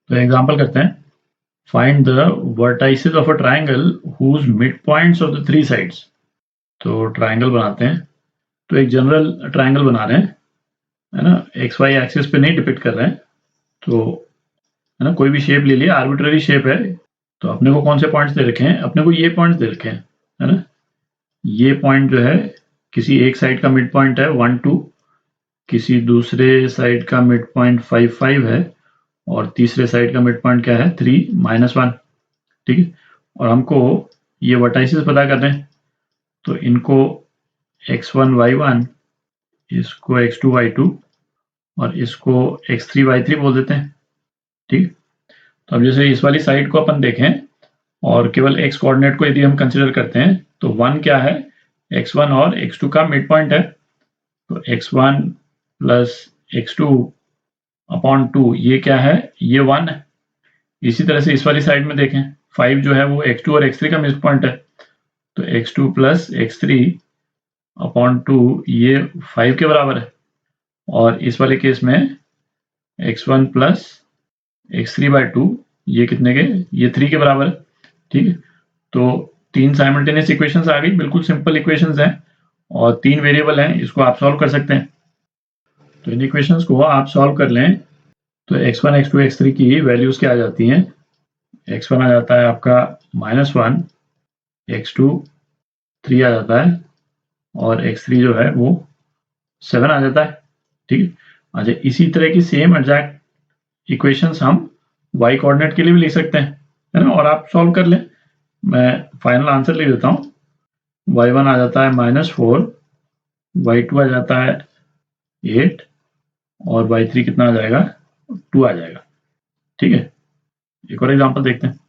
तो एग्जांपल करते हैं, find the vertices of a triangle whose midpoints of the three sides. तो triangle बनाते हैं, तो एक जनरल ट्राइंगल बना रहे हैं, है ना, एक्स वाई एक्सिस पे नहीं डिपिक्ट कर रहे हैं, तो है ना, कोई भी शेप ले लिया, आर्बिट्ररी शेप है। तो अपने को कौन से पॉइंट्स दे रखे हैं, अपने को ये पॉइंट्स दे रखे हैं, है ना। ये पॉइंट जो है किसी एक साइड का मिड पॉइंट है 1 2, किसी दूसरे साइड का मिड पॉइंट 5 5 है, और तीसरे साइड का मिड पॉइंट क्या है 3 -1। ठीक है, और हमको ये वर्टाइसेस पता करने हैं, तो इनको x1 y1, इसको x2 y2 और इसको x3 y3 बोल देते हैं। ठीक, तो अब जैसे इस वाली साइड को अपन देखें और केवल x कोऑर्डिनेट को यदि हम कंसिडर करते हैं, तो 1 क्या है, x1 और x2 का मिड पॉइंट है, तो x1 प्लस x2 अपॉन 2 ये क्या है, ये 1 है। इसी तरह से इस वाली साइड में देखें, 5 जो है वो x2 और x3 का मिड पॉइंट है, तो x2 प्लस x3 अपॉन 2 ये 5 के बराबर है, और इस वाले केस में x1 प्लस x3 बाई 2 ये कितने के, ये 3 के बराबर है। ठीक है, तो 3 साइमल्टेनियस इक्वेशंस आ गई, बिल्कुल सिंपल इक्वेशंस हैं और 3 वेरिएबल हैं, इसको आप सॉल्व कर सकते हैं। तो इन इक्वेशंस को आप सॉल्व कर लें तो x1 x2 x3 की वैल्यूज क्या आ जाती हैं, x1 आ जाता है आपका -1, x2 3 आ जाता है, और x3 जो है वो 7 आ जाता है। ठीक है, अच्छा, इसी तरह की सेम एग्जैक्ट इक्वेशंस हम y कोऑर्डिनेट के लिए भी लिख सकते हैं, है ना, और आप सॉल्व कर लें। मैं फाइनल आंसर लिख देता हूँ, y1 आ जाता है -4, y2 आ जाता है 8 और y3 कितना आ जाएगा, 2 आ जाएगा। ठीक है, एक और एग्जांपल देखते हैं।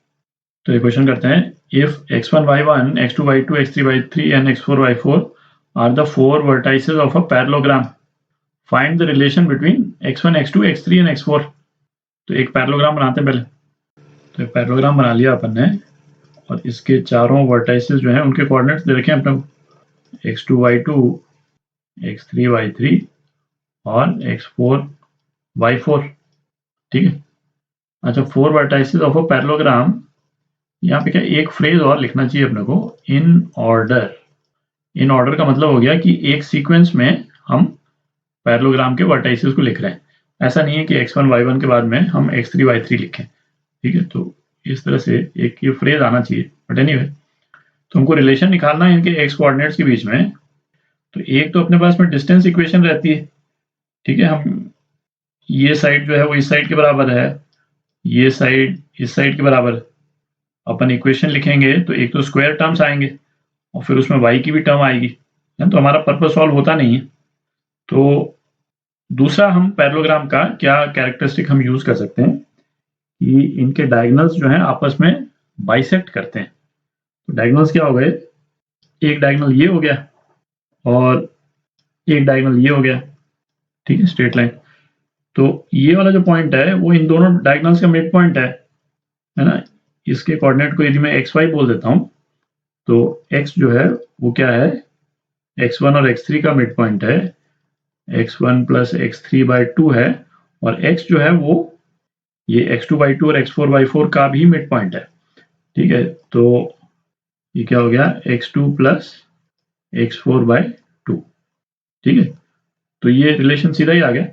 तो ये क्वेश्चन करते हैं, if x1 y1 x2 y2 x3 y3 and x4 y4 are the four vertices of a parallelogram, find the relation between x1 x2 x3 and x4। तो एक पैरेललोग्राम बनाते हैं पहले। तो एक पैरेललोग्राम बना लिया अपन ने, और इसके चारों वर्टाइसेस जो हैं उनके कोऑर्डिनेट्स दे रखे हैं अपने को, x2 y2 x3 y3 और x4 y4। ठीक है, अच्छा, 4 वर्टाइसेस ऑफ अ पैरेललोग्राम, यहाँ पे क्या एक फ्रेज और लिखना चाहिए अपने को, इन ऑर्डर। इन ऑर्डर का मतलब हो गया कि एक सीक्वेंस में हम पैरेललोग्राम के वर्टाइसेस को लिख रहे हैं, ऐसा नहीं है कि x1 y1 के बाद में हम x3 y3 लिखें। ठीक है, तो इस तरह से एक ये फ्रेज आना चाहिए, बट एनीवे, तो हमको रिलेशन निकालना है इनके x कोऑर्डिनेट्स के बीच में। तो एक तो अपने पास में डिस्टेंस इक्वेशन रहती है। ठीक है, हम ये साइड जो है वो इस साइड के बराबर है, ये साइड इस साइड के बराबर है। अपन इक्वेशन लिखेंगे तो एक तो स्क्वायर टर्म्स आएंगे और फिर उसमें y की भी टर्म आएगी, तो हमारा पर्पस सॉल्व होता नहीं है। तो दूसरा, हम पैरेललोग्राम का क्या कैरेक्टरिस्टिक हम यूज कर सकते हैं कि इनके डायगोनल्स जो हैं आपस में बाइसेक्ट करते हैं। तो डायगोनल्स क्या हो गए, एक डायगोनल ये हो गया और एक डायगोनल ये हो गया। ठीक है, स्ट्रेट लाइन। तो ये वाला जो पॉइंट है वो इन दोनों डायगोनल्स का मिड पॉइंट है ना। इसके कोऑर्डिनेट को यदि मैं xy बोल देता हूँ, तो x जो है वो क्या है, x1 और x3 का मिड पॉइंट है, x1 प्लस x3 बाई 2 है, और x जो है वो ये x2 बाई 2 और x4 बाई 4 का भी मिड पॉइंट है। ठीक है, तो ये क्या हो गया, x2 प्लस x4 बाई 2। ठीक है, तो ये रिलेशन सीधा ही आ गया,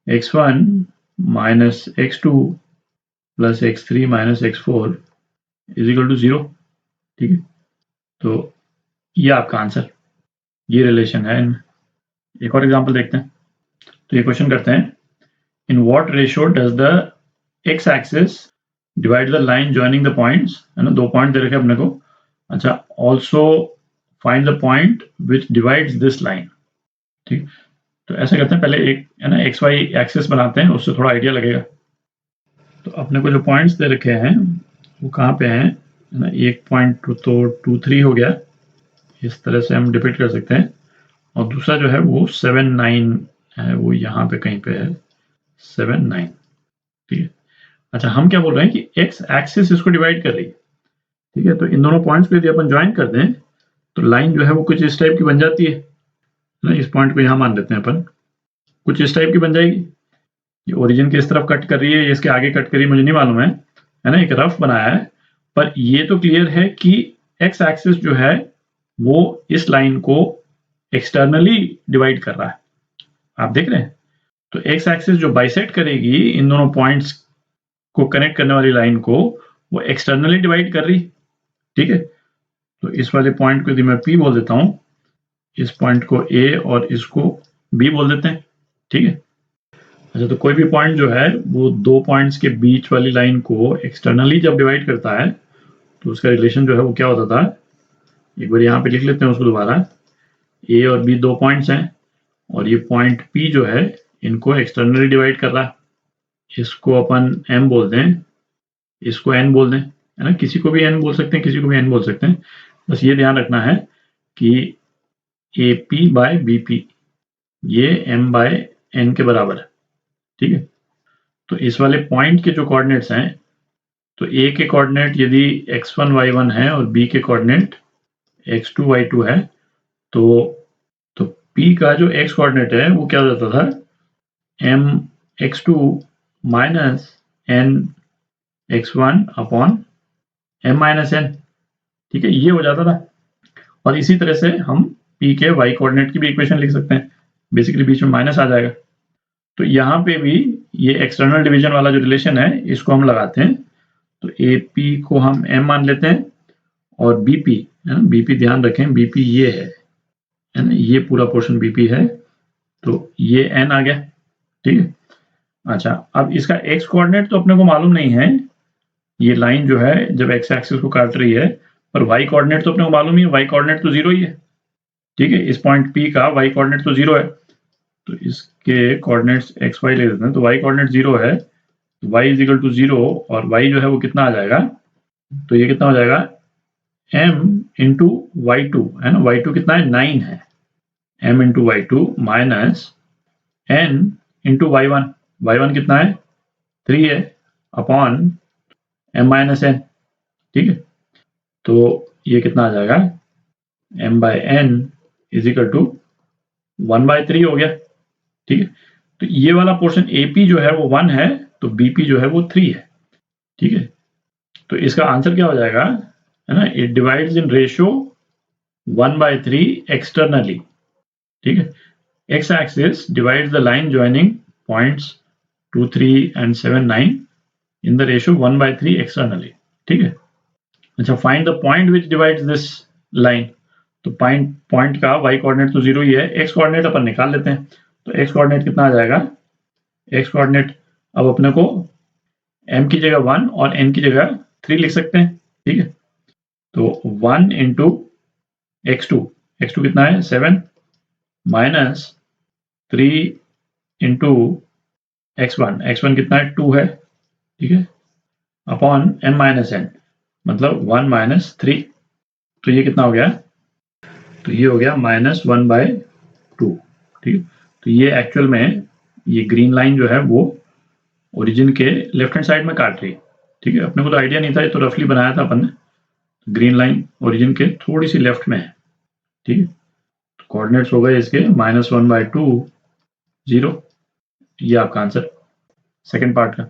x1 minus x2 plus x3 minus x4 is equal to 0। ठीक है, तो ये आपका आंसर, ये रिलेशन है इनमें। एक और एग्जांपल देखते हैं। तो ये क्वेश्चन करते हैं, in what ratio does the x axis divide the line joining the points, है ना, दो पॉइंट दे रखे अपने को। अच्छा, also find the point which divides this line. ठीक, तो ऐसा करते हैं, पहले एक है ना एक्स वाई एक्सिस बनाते हैं, उससे थोड़ा आइडिया लगेगा। तो अपने को जो पॉइंट्स दे रखे हैं वो कहाँ पे हैं, है ना, एक पॉइंट तो 2 3 हो गया, इस तरह से हम डिपिक्ट कर सकते हैं, और दूसरा जो है वो 7 9 है, वो यहाँ पे कहीं पे है 7 9। ठीक है, अच्छा, हम क्या बोल रहे हैं कि एक्स एक्सिस इसको डिवाइड कर रही है। ठीक है, तो इन दोनों पॉइंट्स को यदि अपन ज्वाइन कर दें तो लाइन जो है वो कुछ इस टाइप की बन जाती है ना। इस पॉइंट को यहाँ मान लेते हैं अपन, कुछ इस टाइप की बन जाएगी। ये ओरिजिन किस तरफ कट कर रही है, इसके आगे कट कर रही है, मुझे नहीं मालूम है ना, एक रफ बनाया है। पर ये तो क्लियर है कि एक्स एक्सिस जो है वो इस लाइन को एक्सटर्नली डिवाइड कर रहा है, आप देख रहे हैं। तो एक्स एक्सिस जो बाइसेक्ट करेगी इन दोनों पॉइंट्स को कनेक्ट करने वाली लाइन को, वो एक्सटर्नली डिवाइड कर रही, ठीक है। तो इस वाले पॉइंट को यदि मैं P बोल देता हूं, इस पॉइंट को A और इसको B बोल देते हैं, ठीक है। अच्छा, तो कोई भी पॉइंट जो है वो दो पॉइंट्स के बीच वाली लाइन को एक्सटर्नली जब डिवाइड करता है तो उसका रिलेशन जो है वो क्या होता था, एक बार यहाँ पे लिख लेते हैं उसको दोबारा। A और B दो पॉइंट्स हैं और ये पॉइंट P जो है इनको एक्सटर्नली डिवाइड कर रहा है। इसको अपन M बोल दें, इसको N बोल दें, है ना। किसी को भी N बोल सकते हैं, किसी को भी N बोल सकते हैं। बस ये ध्यान रखना है कि AP बाय BP ये M बाय N के बराबर है, ठीक है। तो इस वाले पॉइंट के जो कोऑर्डिनेट्स हैं, तो A के कोऑर्डिनेट यदि x1 y1 है और B के कोऑर्डिनेट x2 y2 है, तो P का जो x कोऑर्डिनेट है वो क्या हो जाता था, m x2 minus n x1 upon m minus n, ठीक है, ये हो जाता था। और इसी तरह से हम P के y कोऑर्डिनेट की भी इक्वेशन लिख सकते हैं, बेसिकली बीच में माइनस आ जाएगा। तो यहाँ पे भी ये एक्सटर्नल डिवीजन वाला जो रिलेशन है इसको हम लगाते हैं। तो AP को हम m मान लेते हैं और BP है ना, BP ध्यान रखें BP ये है ना, ये पूरा पोर्शन BP है, तो ये n आ गया, ठीक है। अच्छा, अब इसका x कोऑर्डिनेट तो अपने को मालूम नहीं है, ये लाइन जो है जब x एक्सिस को काट रही है, पर y कोऑर्डिनेट तो अपने को मालूम ही है, y कोऑर्डिनेट तो 0 ही है, ठीक है। इस पॉइंट P का y कोऑर्डिनेट तो 0 है, तो इसके कोऑर्डिनेट्स x y ले लेते हैं। तो y कोऑर्डिनेट 0 है, y इज इक्वल टू 0 और y जो है वो कितना आ जाएगा, तो ये कितना हो जाएगा m इंटू y2 है ना, y2 कितना है 9 है, m into y2 minus n into y1, y1 कितना है 3 है अपॉन m माइनस n, ठीक है। तो ये कितना आ जाएगा m by n is equal to 1/3 हो गया, ठीक है। तो ये वाला पोर्शन AP जो है वो 1 है, तो BP जो है वो 3 है, ठीक है। तो इसका आंसर क्या हो जाएगा, है ना, it divides in ratio 1/3 externally, ठीक है। X axis divides the line joining points 2, 3 and 7, 9 in the ratio 1/3 externally, ठीक है। अच्छा, find the point which divides this line. तो पॉइंट का y कोऑर्डिनेट तो 0 ही है, x कोऑर्डिनेट अपन निकाल लेते हैं। तो x कोऑर्डिनेट कितना आ जाएगा, x कोऑर्डिनेट अब अपने को m की जगह 1 और n की जगह 3 लिख सकते हैं, ठीक है। तो 1 इंटू x2 कितना है 7 माइनस 3 इंटू x1 कितना है 2 है, ठीक है, अपॉन m माइनस n मतलब 1 माइनस 3। तो ये कितना हो गया, तो ये हो गया -1/2, ठीक है। तो ये एक्चुअल में ये ग्रीन लाइन जो है वो ओरिजिन के लेफ्ट हैंड साइड में काट रही है, ठीक है। अपने को तो आइडिया नहीं था, ये तो रफली बनाया था अपन ने। ग्रीन लाइन ओरिजिन के थोड़ी सी लेफ्ट में है, ठीक है। तो कोऑर्डिनेट्स हो गए इसके -1/2 0, ये आपका आंसर सेकंड पार्ट का।